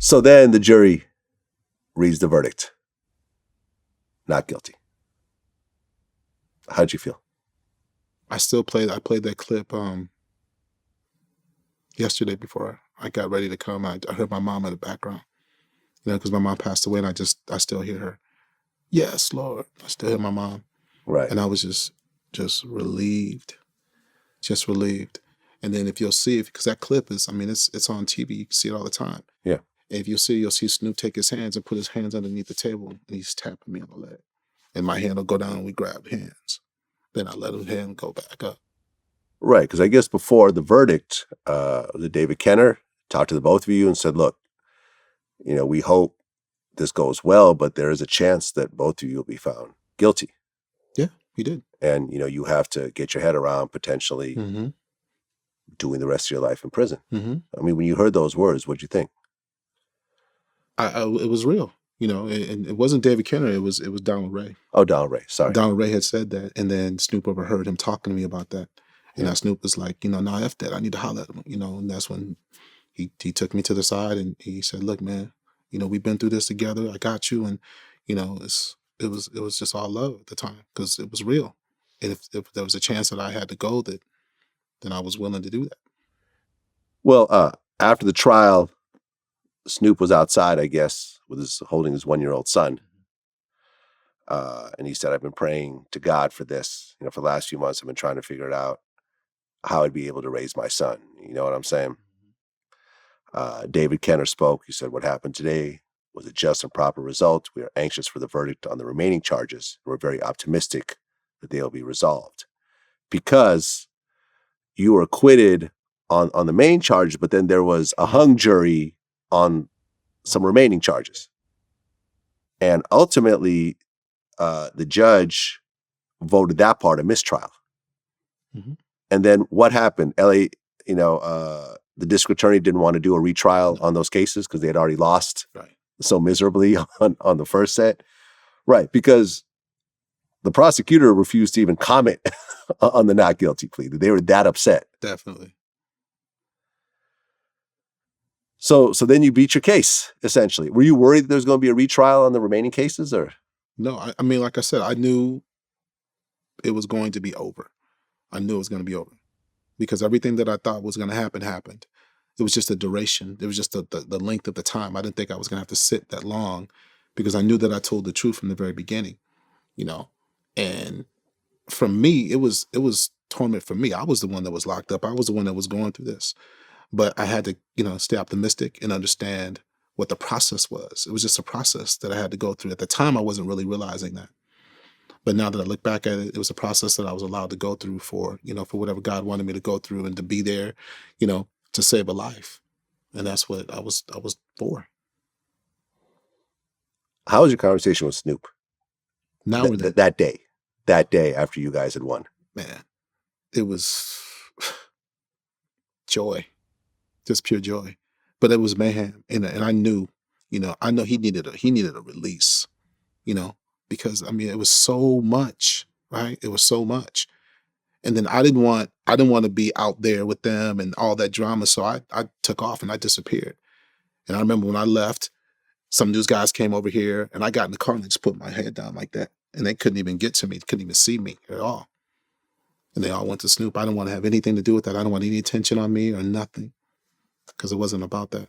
So then the jury reads the verdict. Not guilty. How'd you feel? I played that clip yesterday before I got ready to come. I heard my mom in the background, because my mom passed away, and I still hear her. Yes, Lord. I still hear my mom. Right. And I was just relieved. Just relieved. And then if you'll see, because that clip is, it's on TV. You can see it all the time. Yeah. And if you'll see Snoop take his hands and put his hands underneath the table, and he's tapping me on the leg. And my hand will go down, and we grab hands. Then I let his hand go back up. Right, because I guess before the verdict, the David Kenner talked to the both of you and said, look, we hope this goes well, but there is a chance that both of you will be found guilty. Yeah, he did. And, you have to get your head around potentially doing the rest of your life in prison. I mean, when you heard those words, what'd you think? It was real, and it wasn't David Kenner. It was Donald Ray. Oh, Donald Ray. Sorry. Donald Ray had said that. And then Snoop overheard him talking to me about that. And now Snoop was like, nah, F that. I need to holler at him, and that's when he took me to the side and he said, look, man, we've been through this together. I got you. And, it was just all love at the time because it was real. And if there was a chance that I had to go, then I was willing to do that. Well, after the trial, Snoop was outside, I guess, holding his 1-year-old son. And he said, I've been praying to God for this. For the last few months, I've been trying to figure it out, how I'd be able to raise my son. You know what I'm saying? David Kenner spoke. He said, what happened today was a just and proper result. We are anxious for the verdict on the remaining charges. We're very optimistic that they'll be resolved. Because you were acquitted on the main charges, but then there was a hung jury on some remaining charges. And ultimately, the judge voted that part a mistrial. And then what happened? The district attorney didn't want to do a retrial on those cases because they had already lost so miserably on the first set. Right, because the prosecutor refused to even comment on the not guilty plea. They were that upset. Definitely. So then you beat your case, essentially. Were you worried that there was going to be a retrial on the remaining cases, or? No, I mean, like I said, I knew it was going to be over. I knew it was going to be over because everything that I thought was going to happen happened. It was just the duration. It was just the length of the time. I didn't think I was going to have to sit that long because I knew that I told the truth from the very beginning, And for me, it was torment for me. I was the one that was locked up. I was the one that was going through this. But I had to, stay optimistic and understand what the process was. It was just a process that I had to go through. At the time, I wasn't really realizing that. But now that I look back at it, it was a process that I was allowed to go through for whatever God wanted me to go through and to be there, to save a life. And that's what I was for. How was your conversation with Snoop? Now that day after you guys had won? Man, it was joy, just pure joy. But it was mayhem, and I knew, I know he needed a release, because it was so much, right? It was so much, and then I didn't want to be out there with them and all that drama, so I took off and I disappeared. And I remember when I left, some news guys came over here, and I got in the car and I just put my head down like that, and they couldn't even get to me, couldn't even see me at all. And they all went to Snoop. I didn't want to have anything to do with that. I don't want any attention on me or nothing, because it wasn't about that.